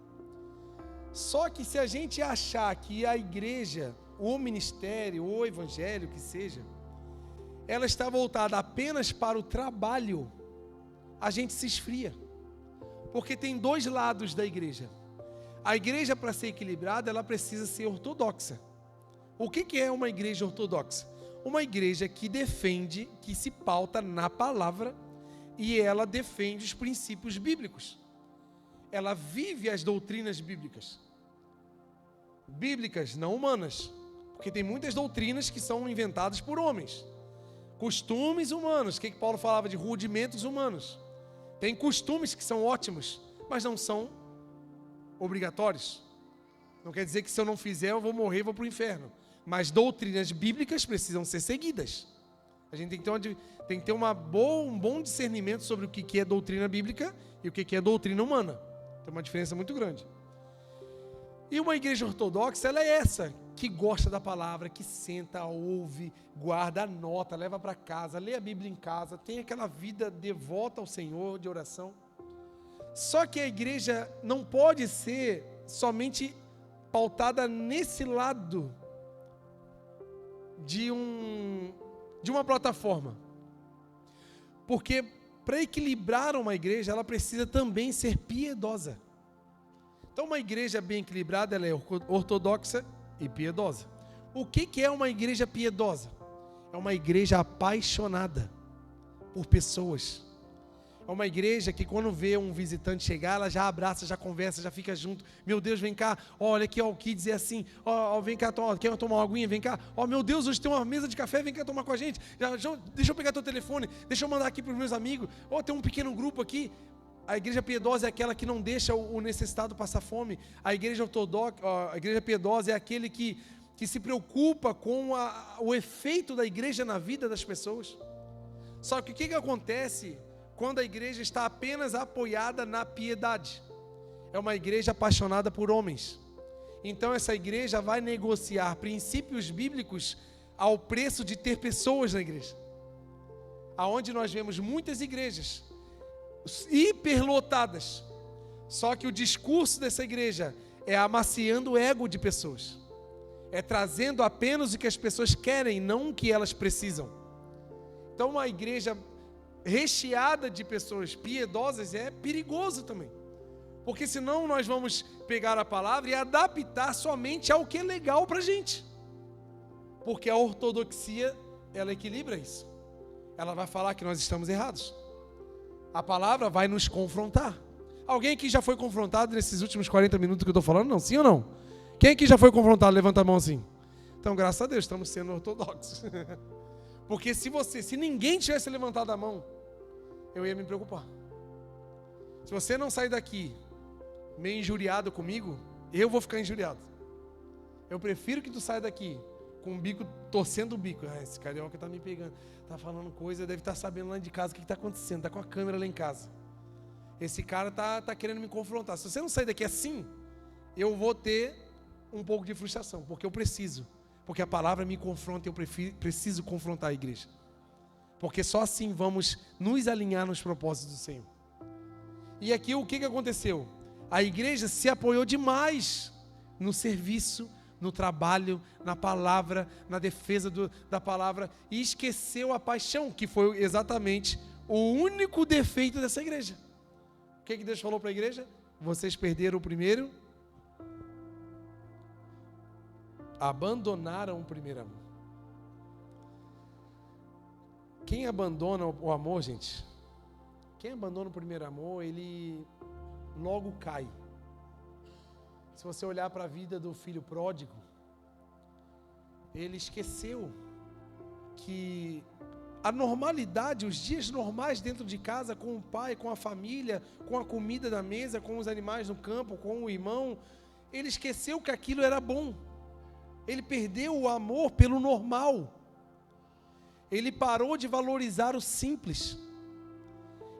Só que se a gente achar que a igreja, o ministério, o evangelho, que seja, ela está voltada apenas para o trabalho, a gente se esfria. Porque tem dois lados da igreja. A igreja, para ser equilibrada, ela precisa ser ortodoxa. O que é uma igreja ortodoxa? Uma igreja que defende, que se pauta na palavra, e ela defende os princípios bíblicos. Ela vive as doutrinas bíblicas. Bíblicas, não humanas. Porque tem muitas doutrinas que são inventadas por homens. Costumes humanos. O que Paulo falava de rudimentos humanos? Tem costumes que são ótimos, mas não são obrigatórios. Não quer dizer que se eu não fizer eu vou morrer, vou para o inferno. Mas doutrinas bíblicas precisam ser seguidas. A gente tem que ter um bom discernimento sobre o que é doutrina bíblica e o que é doutrina humana. Tem uma diferença muito grande. E uma igreja ortodoxa, ela é essa, que gosta da palavra, que senta, ouve, guarda, anota, leva para casa, lê a Bíblia em casa, tem aquela vida devota ao Senhor, de oração. Só que a igreja não pode ser somente pautada nesse lado de uma plataforma. Porque para equilibrar uma igreja, ela precisa também ser piedosa. Então uma igreja bem equilibrada, ela é ortodoxa e piedosa. O que é uma igreja piedosa? É uma igreja apaixonada por pessoas. É uma igreja que quando vê um visitante chegar, ela já abraça, já conversa, já fica junto. Meu Deus, vem cá, olha aqui, o Kids é assim, vem cá, quer tomar uma aguinha, vem cá. Meu Deus, hoje tem uma mesa de café, vem cá tomar com a gente. Deixa eu pegar teu telefone, deixa eu mandar aqui para os meus amigos. Tem um pequeno grupo aqui. A igreja piedosa é aquela que não deixa o necessitado passar fome. A igreja ortodoxa, a igreja piedosa é aquele que se preocupa com o efeito da igreja na vida das pessoas. Só que o que acontece quando a igreja está apenas apoiada na piedade? É uma igreja apaixonada por homens. Então essa igreja vai negociar princípios bíblicos ao preço de ter pessoas na igreja. Aonde nós vemos muitas igrejas hiperlotadas. Só que o discurso dessa igreja é amaciando o ego de pessoas. É trazendo apenas o que as pessoas querem, não o que elas precisam. Então uma igreja recheada de pessoas piedosas é perigoso também. Porque senão nós vamos pegar a palavra e adaptar somente ao que é legal pra gente. Porque a ortodoxia, ela equilibra isso. Ela vai falar que nós estamos errados. A palavra vai nos confrontar. Alguém aqui já foi confrontado nesses últimos 40 minutos que eu estou falando? Não, sim ou não? Quem aqui já foi confrontado? Levanta a mão assim. Então, graças a Deus, estamos sendo ortodoxos. Porque se ninguém tivesse levantado a mão, eu ia me preocupar. Se você não sair daqui meio injuriado comigo, eu vou ficar injuriado. Eu prefiro que tu saia daqui com o bico, torcendo o bico. Esse carioca está me pegando, está falando coisa, deve estar sabendo lá de casa o que está acontecendo, está com a câmera lá em casa. Esse cara está querendo me confrontar. Se você não sair daqui assim, eu vou ter um pouco de frustração, porque eu preciso. Porque a palavra me confronta e eu preciso confrontar a igreja. Porque só assim vamos nos alinhar nos propósitos do Senhor. E aqui o que aconteceu? A igreja se apoiou demais no serviço, no trabalho, na palavra, na defesa da palavra, e esqueceu a paixão, que foi exatamente o único defeito dessa igreja. O que Deus falou para a igreja? Vocês perderam o primeiro, abandonaram o primeiro amor. Quem abandona o amor, gente? Quem abandona o primeiro amor, ele logo cai. Se você olhar para a vida do filho pródigo, ele esqueceu que a normalidade, os dias normais dentro de casa, com o pai, com a família, com a comida da mesa, com os animais no campo, com o irmão, ele esqueceu que aquilo era bom. Ele perdeu o amor pelo normal. Ele parou de valorizar o simples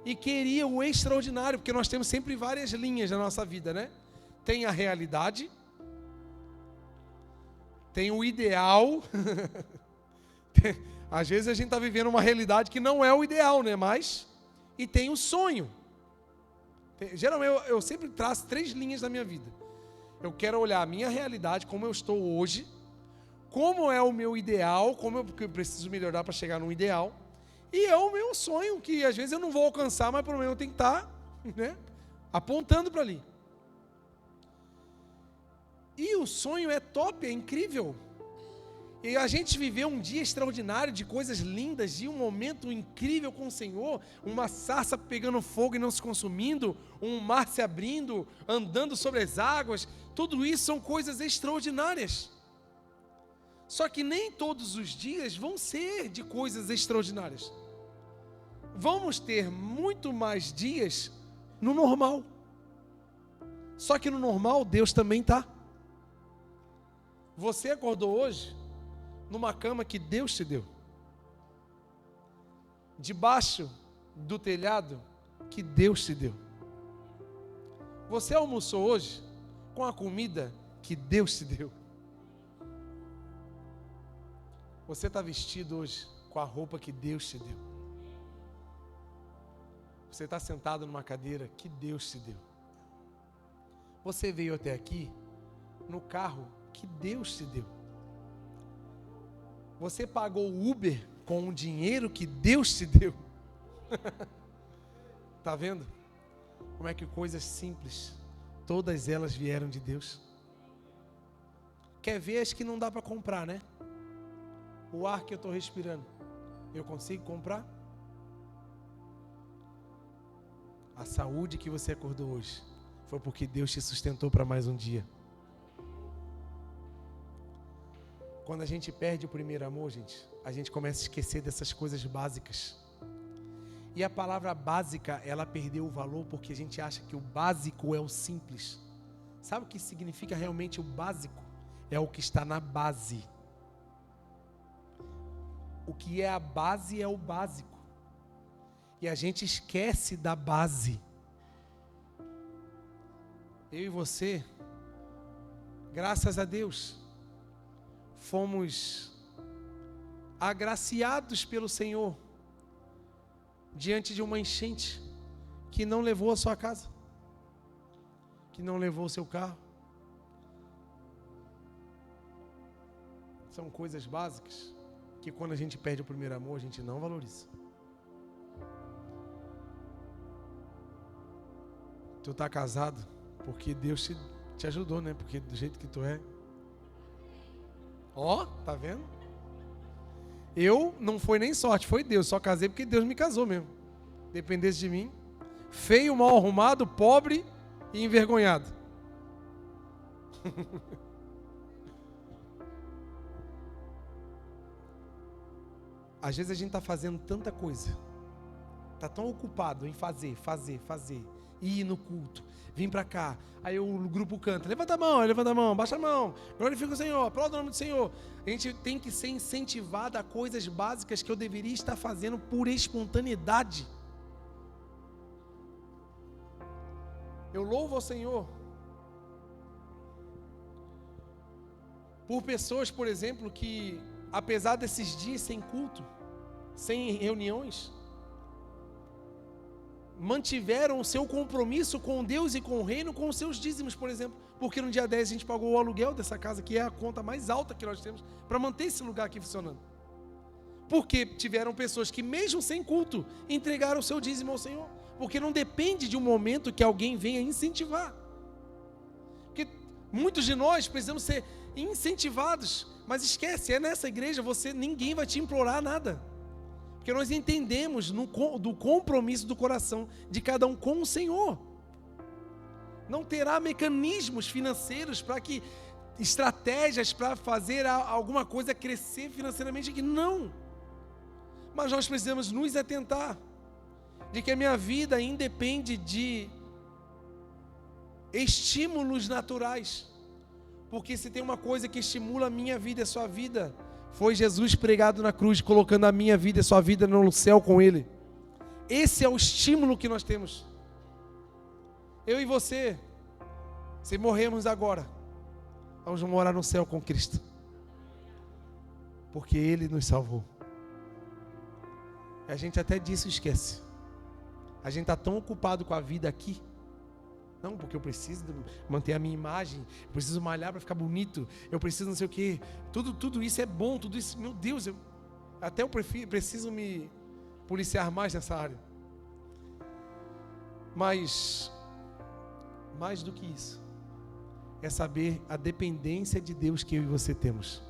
e queria o extraordinário, porque nós temos sempre várias linhas na nossa vida, né? Tem a realidade, tem o ideal. Às vezes a gente está vivendo uma realidade que não é o ideal, né? E tem o sonho. Geralmente eu sempre traço 3 linhas da minha vida. Eu quero olhar a minha realidade, como eu estou hoje, como é o meu ideal, porque eu preciso melhorar para chegar no ideal, e é o meu sonho, que às vezes eu não vou alcançar, mas pelo menos eu tenho que estar, né, apontando para ali. E o sonho é top, é incrível. E a gente viveu um dia extraordinário, de coisas lindas, de um momento incrível com o Senhor, uma sarça pegando fogo e não se consumindo, um mar se abrindo, andando sobre as águas, tudo isso são coisas extraordinárias. Só que nem todos os dias vão ser de coisas extraordinárias. Vamos ter muito mais dias no normal. Só que no normal Deus também está. Você acordou hoje numa cama que Deus te deu. debaixo do telhado que Deus te deu. Você almoçou hoje com a comida que Deus te deu. Você está vestido hoje com a roupa que Deus te deu. Você está sentado numa cadeira que Deus te deu. Você veio até aqui no carro que Deus te deu. Você pagou o Uber com o dinheiro que Deus te deu. Tá vendo? Como é que coisas simples, todas elas vieram de Deus. Quer ver as que não dá para comprar, né? O ar que eu estou respirando, eu consigo comprar? A saúde que você acordou hoje foi porque Deus te sustentou para mais um dia. Quando a gente perde o primeiro amor, gente, a gente começa a esquecer dessas coisas básicas. E a palavra básica, ela perdeu o valor porque a gente acha que o básico é o simples. Sabe o que significa realmente o básico? É o que está na base. O que é a base é o básico. E a gente esquece da base. Eu e você, graças a Deus, fomos agraciados pelo Senhor diante de uma enchente que não levou a sua casa, que não levou o seu carro. São coisas básicas que quando a gente perde o primeiro amor, a gente não valoriza. Tu tá casado porque Deus te ajudou, né? Porque do jeito que tu é. Ó, tá vendo? Eu não foi nem sorte, foi Deus. Só casei porque Deus me casou mesmo. Dependesse de mim. Feio, mal arrumado, pobre e envergonhado. Às vezes a gente está fazendo tanta coisa, está tão ocupado em fazer, ir no culto, vir para cá, aí o grupo canta, levanta a mão, baixa a mão, glorifica o Senhor, aplauda o nome do Senhor. A gente tem que ser incentivado a coisas básicas que eu deveria estar fazendo por espontaneidade. Eu louvo ao Senhor por pessoas, por exemplo, que apesar desses dias sem culto, sem reuniões, mantiveram o seu compromisso com Deus e com o reino com os seus dízimos, por exemplo, porque no dia 10 a gente pagou o aluguel dessa casa, que é a conta mais alta que nós temos, para manter esse lugar aqui funcionando. Porque tiveram pessoas que mesmo sem culto, entregaram o seu dízimo ao Senhor, porque não depende de um momento que alguém venha incentivar. Porque muitos de nós precisamos ser incentivados, mas esquece, é nessa igreja, ninguém vai te implorar nada, porque nós entendemos do compromisso do coração de cada um com o Senhor. Não terá mecanismos financeiros para que, estratégias para fazer alguma coisa crescer financeiramente aqui, não. Mas nós precisamos nos atentar de que a minha vida independe de estímulos naturais. Porque se tem uma coisa que estimula a minha vida e a sua vida, foi Jesus pregado na cruz, colocando a minha vida e a sua vida no céu com Ele. Esse é o estímulo que nós temos. Eu e você, se morrermos agora, vamos morar no céu com Cristo. Porque Ele nos salvou. A gente até disso esquece. A gente está tão ocupado com a vida aqui. Não, porque eu preciso manter a minha imagem, eu preciso malhar para ficar bonito, eu preciso não sei o quê. Tudo isso é bom, tudo isso, meu Deus, eu preciso me policiar mais nessa área. Mas, mais do que isso, é saber a dependência de Deus que eu e você temos.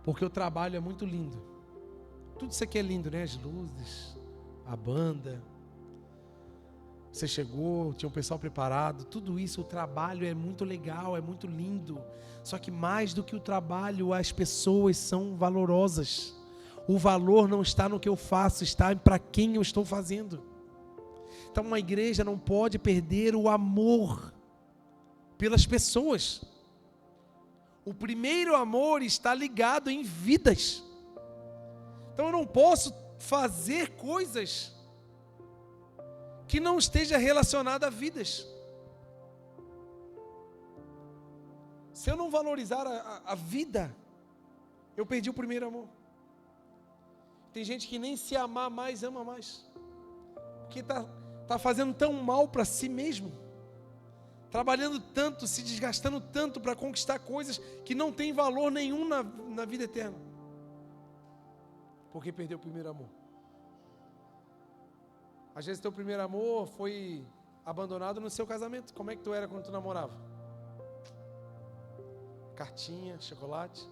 Porque o trabalho é muito lindo. Tudo isso aqui é lindo, né? As luzes, a banda. Você chegou, tinha um pessoal preparado, tudo isso, o trabalho é muito legal, é muito lindo. Só que mais do que o trabalho, as pessoas são valorosas. O valor não está no que eu faço, está para quem eu estou fazendo. Então uma igreja não pode perder o amor pelas pessoas. O primeiro amor está ligado em vidas. Então eu não posso fazer coisas que não esteja relacionada a vidas. Se eu não valorizar a vida, eu perdi o primeiro amor. Tem gente que nem se amar mais, ama mais. Porque tá fazendo tão mal para si mesmo. Trabalhando tanto, se desgastando tanto para conquistar coisas que não tem valor nenhum na vida eterna. Porque perdeu o primeiro amor. Às vezes teu primeiro amor foi abandonado no seu casamento. Como é que tu era quando tu namorava? Cartinha, chocolate,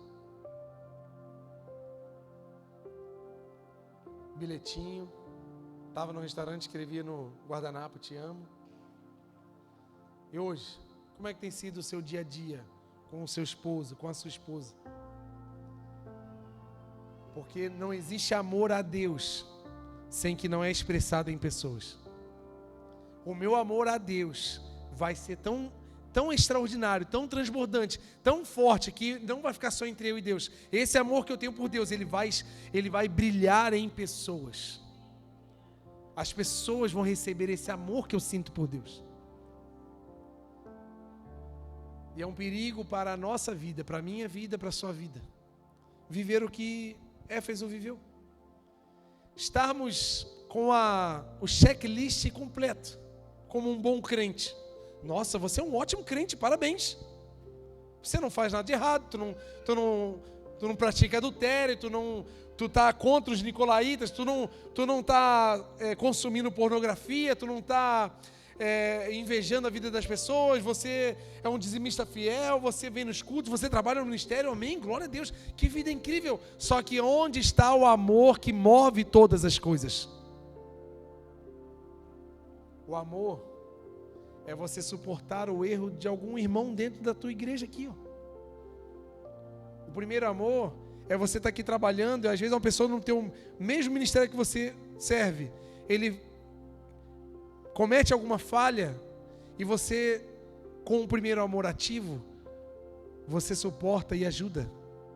bilhetinho, estava no restaurante, escrevia no guardanapo, te amo. E hoje, como é que tem sido o seu dia a dia com o seu esposo, com a sua esposa? Porque não existe amor a Deus sem que não é expressado em pessoas. O meu amor a Deus vai ser tão extraordinário, tão transbordante, tão forte, que não vai ficar só entre eu e Deus. Esse amor que eu tenho por Deus, ele vai brilhar em pessoas. As pessoas vão receber esse amor que eu sinto por Deus. E é um perigo para a nossa vida, para a minha vida, para a sua vida. Viver o que Éfeso viveu. Estarmos com o checklist completo, como um bom crente. Nossa, você é um ótimo crente, parabéns. Você não faz nada de errado, tu não pratica adultério, tu tá contra os nicolaítas, tu não tá consumindo pornografia, tu não tá invejando a vida das pessoas, você é um dizimista fiel, você vem nos cultos, você trabalha no ministério, amém, glória a Deus, que vida incrível. Só que onde está o amor que move todas as coisas? O amor é você suportar o erro de algum irmão dentro da tua igreja aqui, ó. O primeiro amor é você estar aqui trabalhando e às vezes uma pessoa não tem o mesmo ministério que você serve. Ele comete alguma falha e você, com o primeiro amor ativo, você suporta e ajuda,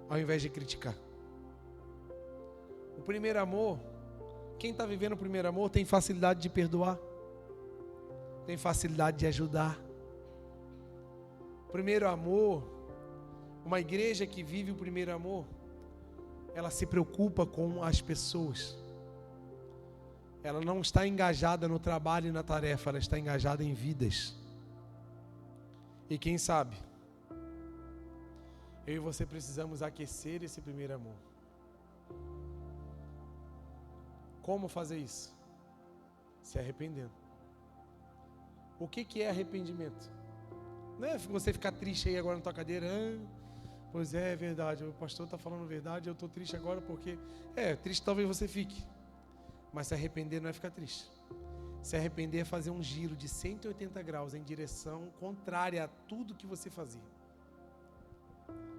ao invés de criticar. O primeiro amor, quem está vivendo o primeiro amor tem facilidade de perdoar. Tem facilidade de ajudar. Primeiro amor, uma igreja que vive o primeiro amor, ela se preocupa com as pessoas. Ela não está engajada no trabalho e na tarefa, ela está engajada em vidas. E quem sabe, eu e você precisamos aquecer esse primeiro amor. Como fazer isso? Se arrependendo. O que é arrependimento? Não é você ficar triste aí agora na tua cadeira. Pois é verdade, o pastor está falando a verdade, eu estou triste agora porque... triste talvez você fique. Mas se arrepender não é ficar triste. Se arrepender é fazer um giro de 180 graus em direção contrária a tudo que você fazia.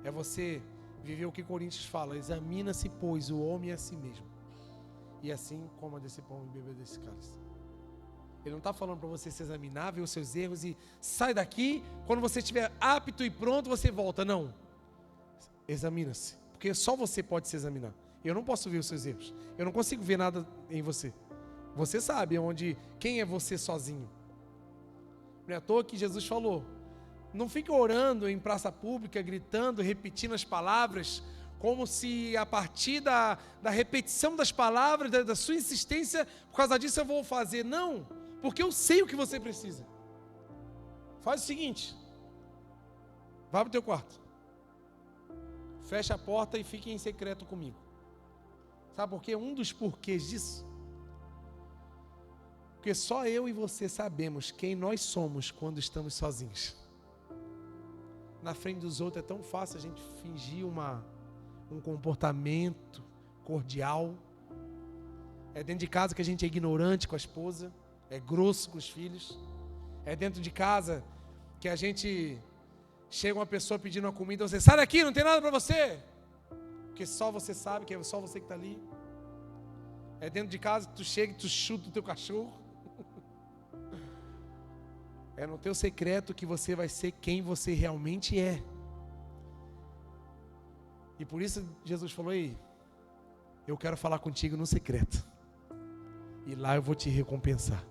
É você viver o que Coríntios fala: examina-se, pois, o homem a si mesmo. E assim coma desse pão e beba desse cálice. Ele não está falando para você se examinar, ver os seus erros e sai daqui, quando você estiver apto e pronto, você volta. Não. Examina-se. Porque só você pode se examinar. Eu não posso ver os seus erros. Eu não consigo ver nada em você. Você sabe quem é você sozinho. Não é à toa que Jesus falou: não fique orando em praça pública, gritando, repetindo as palavras, como se a partir da repetição das palavras, da sua insistência, por causa disso eu vou fazer. Não, porque eu sei o que você precisa. Faz o seguinte: vai para o teu quarto, fecha a porta e fique em secreto comigo. Sabe por quê? Um dos porquês disso, porque só eu e você sabemos quem nós somos quando estamos sozinhos. Na frente dos outros é tão fácil a gente fingir um comportamento cordial. É dentro de casa que a gente é ignorante com a esposa, é grosso com os filhos. É dentro de casa que a gente chega uma pessoa pedindo uma comida, você sai daqui, não tem nada para você, porque só você sabe que é só você que está ali. É dentro de casa que tu chega e tu chuta o teu cachorro. É no teu secreto que você vai ser quem você realmente é. E por isso Jesus falou: aí, eu quero falar contigo no secreto. E lá eu vou te recompensar.